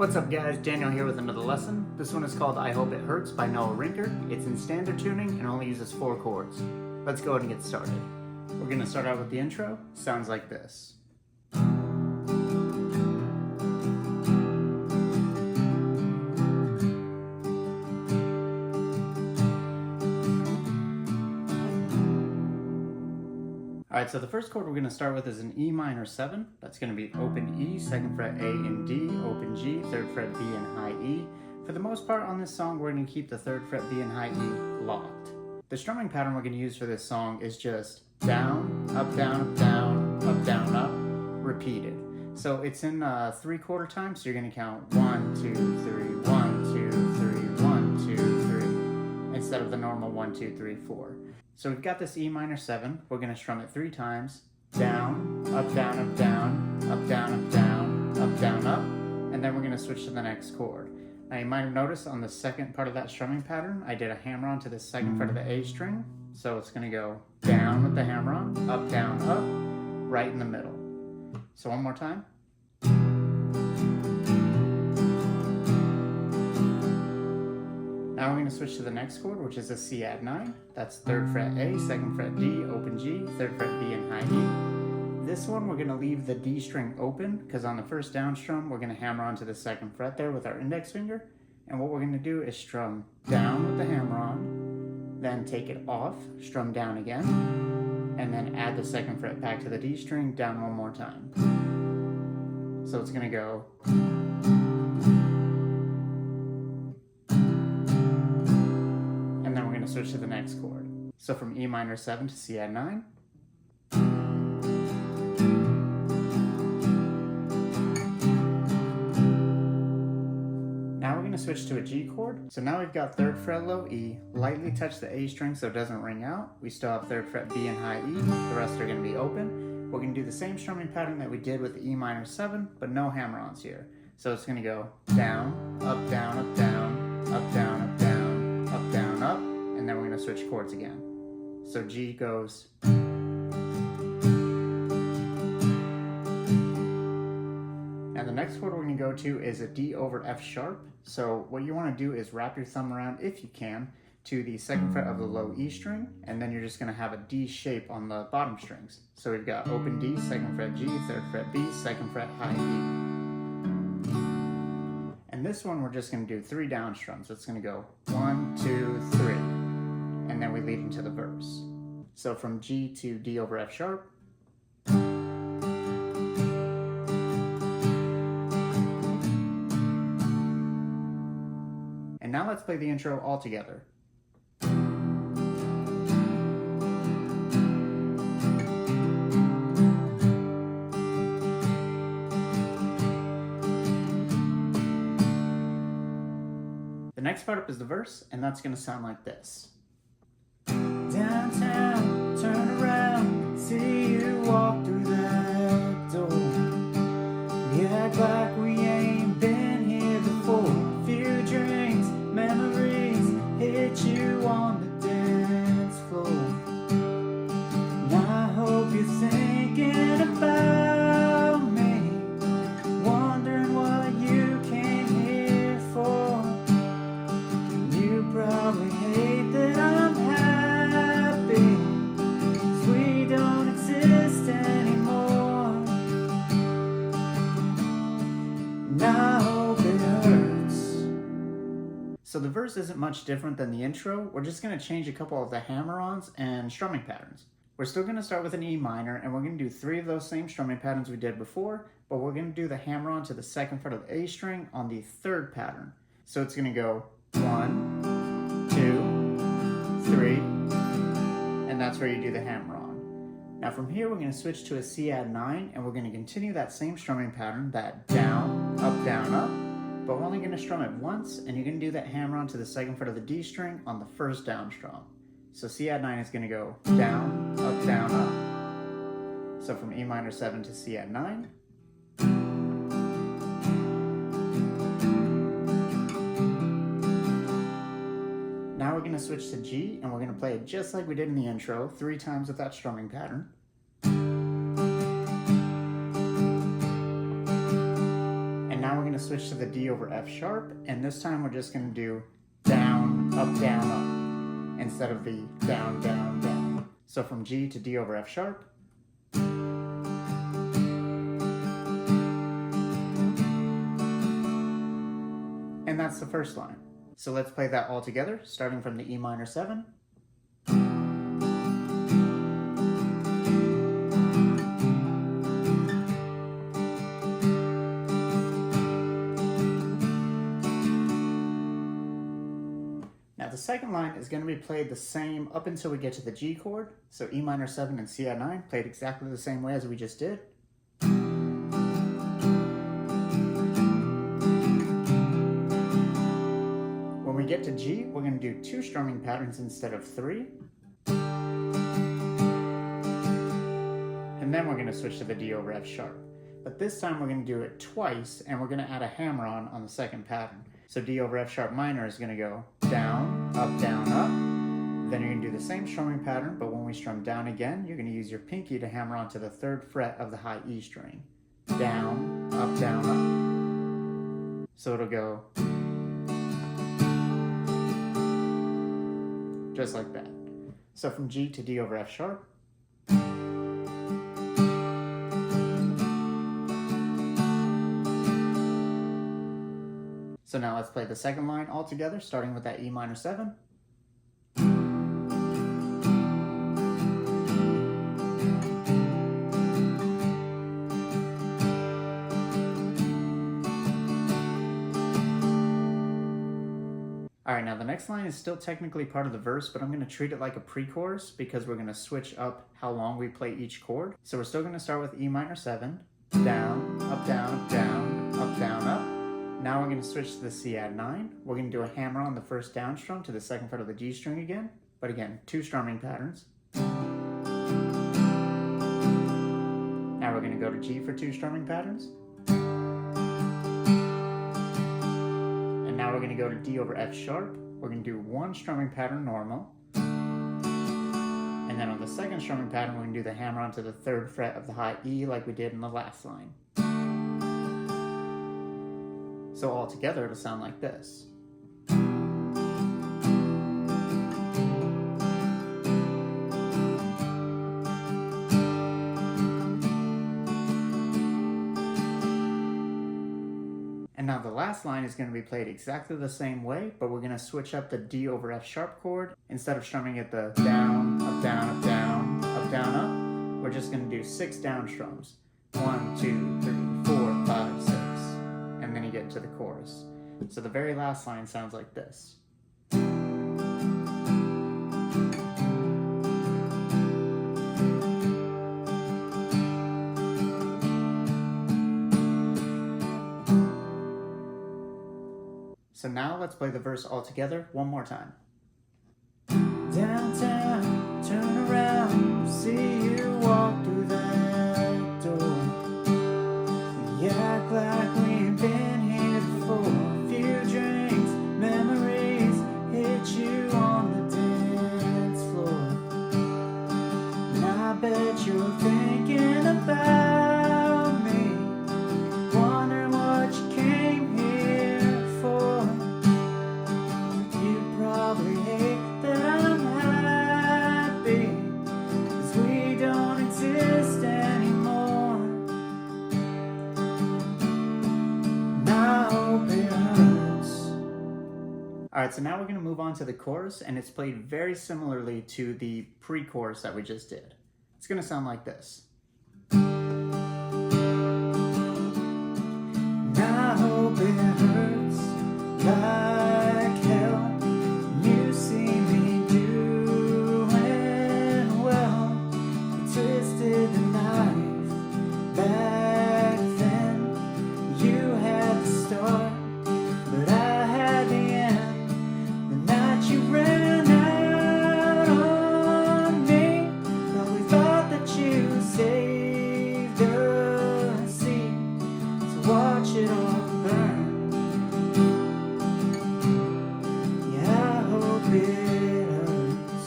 What's up guys, Daniel here with another lesson. This one is called I Hope It Hurts by Rinker. It's in standard tuning and only uses 4 chords. Let's go ahead and get started. We're going to start out with the intro. Sounds like this. Alright, so the first chord we're going to start with is an E minor 7. That's going to be open E, 2nd fret A and D, open G, 3rd fret B and high E. For the most part on this song, we're going to keep the 3rd fret B and high E locked. The strumming pattern we're going to use for this song is just down, up, down, up, down, up, down, up, repeated. So it's in 3/4 time, so you're going to count 1, 2, 3, 1, 2, 3, 1, 2, 3, instead of the normal 1, 2, 3, 4. So we've got this E minor 7, we're going to strum it 3 times, down, up, down, up, down, up, down, up, down, up, down, up, and then we're going to switch to the next chord. Now you might have noticed on the second part of that strumming pattern, I did a hammer-on to the 2nd fret of the A string, so it's going to go down with the hammer-on, up, down, up, right in the middle. So one more time. Now we're going to switch to the next chord, which is a C add 9. That's 3rd fret A, 2nd fret D, open G, 3rd fret B and high E. This one we're going to leave the D string open because on the first down strum we're going to hammer onto the 2nd fret there with our index finger. And what we're going to do is strum down with the hammer on, then take it off, strum down again, and then add the 2nd fret back to the D string, down one more time. So it's going to go. Switch to the next chord. So from E minor 7 to C add 9. Now we're going to switch to a G chord. So now we've got 3rd fret low E, lightly touch the A string so it doesn't ring out. We still have 3rd fret B and high E, the rest are going to be open. We're going to do the same strumming pattern that we did with the E minor 7, but no hammer-ons here. So it's going to go down, up, down, up, down, up, down, up, down, up, down, up. And then we're going to switch chords again. So G goes. Now the next chord we're going to go to is a D over F sharp. So what you want to do is wrap your thumb around, if you can, to the 2nd fret of the low E string, and then you're just going to have a D shape on the bottom strings. So we've got open D, 2nd fret G, 3rd fret B, 2nd fret high E. And this one we're just going to do 3 down strums. So it's going to go 1, 2, 3. And then we lead into the verse. So from G to D over F sharp. And now let's play the intro all together. The next part up is the verse, and that's going to sound like this. Downtown, turn around, see you walk through that door. We act like we ain't been here before. A few drinks, memories, hit you on the dance floor. And I hope you're thinking about me, wondering what you came here for. You probably hate that I'm happy, 'cause we don't exist anymore. And I hope it hurts. So the verse isn't much different than the intro. We're just going to change a couple of the hammer-ons and strumming patterns. We're still going to start with an E minor, and we're going to do 3 of those same strumming patterns we did before, but we're going to do the hammer-on to the 2nd fret of the A string on the 3rd pattern. So it's going to go 1, 2, 3, and that's where you do the hammer-on. Now from here we're going to switch to a C add 9, and we're going to continue that same strumming pattern, that down, up, but we're only going to strum it once, and you're going to do that hammer-on to the 2nd fret of the D string on the first down strum. So C add 9 is going to go down, up, down, up. So from E minor 7 to C add 9. Now we're going to switch to G, and we're going to play it just like we did in the intro, 3 times with that strumming pattern. switch to the D over F sharp, and this time we're just going to do down, up, instead of the down, down, down. So from G to D over F sharp. And that's the first line. So let's play that all together, starting from the E minor 7. Now the second line is going to be played the same up until we get to the G chord. So E minor 7 and C add 9 played exactly the same way as we just did. When we get to G, we're going to do 2 strumming patterns instead of 3. And then we're going to switch to the D over F sharp. But this time we're going to do it twice, and we're going to add a hammer-on the second pattern. So D over F sharp minor is going to go down, up. Then you're going to do the same strumming pattern, but when we strum down again, you're going to use your pinky to hammer onto the 3rd fret of the high E string. Down, up. So it'll go just like that. So from G to D over F sharp. So now let's play the second line all together, starting with that E minor 7. Alright, now the next line is still technically part of the verse, but I'm going to treat it like a pre-chorus because we're going to switch up how long we play each chord. So we're still going to start with E minor 7, down, up, up. Now we're going to switch to the C add 9. We're going to do a hammer on the first down strum to the 2nd fret of the G string again, but again, 2 strumming patterns. Now we're going to go to G for 2 strumming patterns. And now we're going to go to D over F sharp. We're going to do 1 strumming pattern normal. And then on the 2nd strumming pattern, we're going to do the hammer onto the 3rd fret of the high E like we did in the last line. So all together, it'll sound like this. And now the last line is going to be played exactly the same way, but we're going to switch up the D over F sharp chord. Instead of strumming it the down, up, we're just going to do 6 down strums. 1, 2, 3, 4, 5, 6. And then you get to the chorus. So the very last line sounds like this. So now let's play the verse all together one more time. Downtown, turn around, see you walk through that door. We act like we've been here before. A few drinks, memories hit you on the dance floor. And I bet you're thinking about me, wondering what you came here for. You probably hate that I'm happy, 'cause we don't exist anymore. Alright, so now we're going to move on to the chorus, and it's played very similarly to the pre-chorus that we just did. It's going to sound like this. And I hope it hurts like hell. You see me doing well. You twisted the knife back then. You had the start, but I had the end. The night you ran out on me, probably thought that you saved the sea. So watch it all burn. Yeah, I hope it hurts.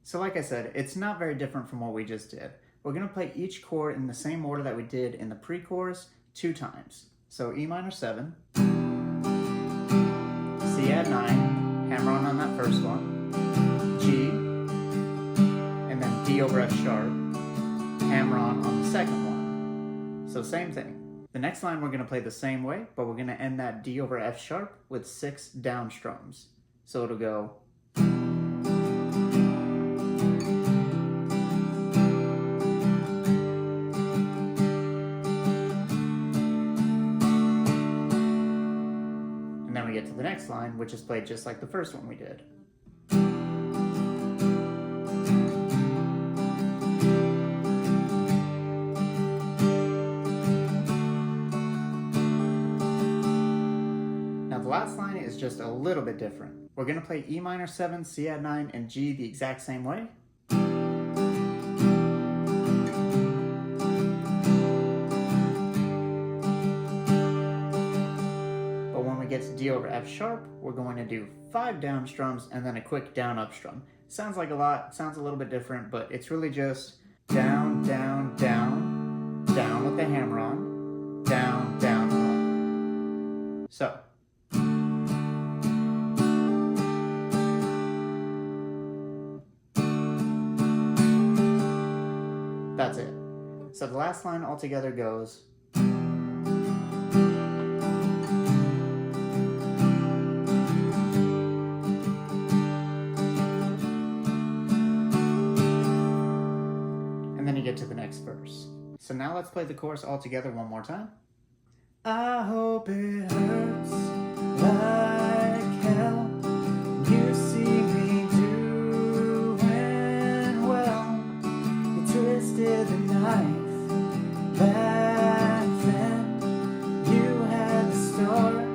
So like I said, it's not very different from what we just did. we're going to play each chord in the same order that we did in the pre-chorus 2 times. So E minor 7, C add 9, hammer on that first one, G, and then D over F sharp, hammer on the second one. So same thing. The next line we're going to play the same way, but we're going to end that D over F sharp with 6 down strums. So it'll go. And then we get to the next line, which is played just like the first one we did. The last line is just a little bit different. We're going to play E minor 7, C add 9, and G the exact same way. But when we get to D over F sharp, we're going to do 5 down strums and then a quick down up strum. Sounds like a lot, sounds a little bit different, but it's really just down, down, down, down with the hammer on, down, down, up. So. That's it. So the last line altogether goes. And then you get to the next verse. So now let's play the chorus all together one more time. I hope it hurts like hell. You see me doing well. You twisted the knife back then. You had the start,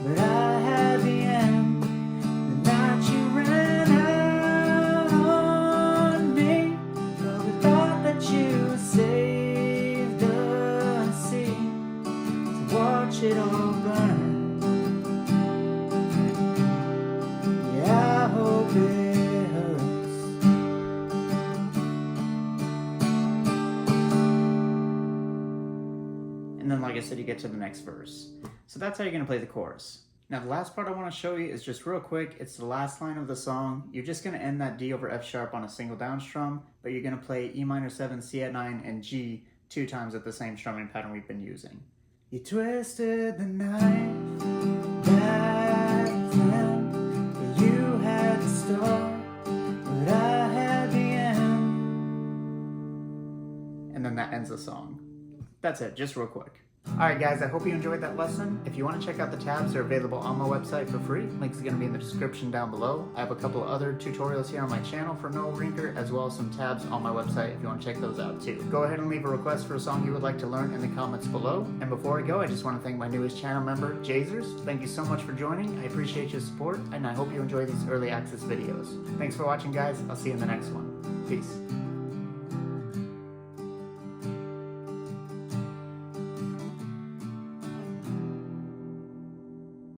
but I had the end. The night you ran out on me. But we thought that you saved the sea to watch it all burn. Yeah, I hope it hurts. And then, like I said, you get to the next verse. So that's how you're going to play the chorus. Now, the last part I want to show you is just real quick. It's the last line of the song. You're just going to end that D over F sharp on a single down strum, but you're going to play E minor 7, C add 9, and G 2 times at the same strumming pattern we've been using. You twisted the knife back then, but you had the start, but I had the end. And then that ends the song. That's it, just real quick. Alright guys, I hope you enjoyed that lesson. If you want to check out the tabs, they're available on my website for free. Link's going to be in the description down below. I have a couple of other tutorials here on my channel for Rinker, as well as some tabs on my website if you want to check those out too. Go ahead and leave a request for a song you would like to learn in the comments below. And before I go, I just want to thank my newest channel member, Jazers. Thank you so much for joining. I appreciate your support, and I hope you enjoy these early access videos. Thanks for watching guys. I'll see you in the next one. Peace.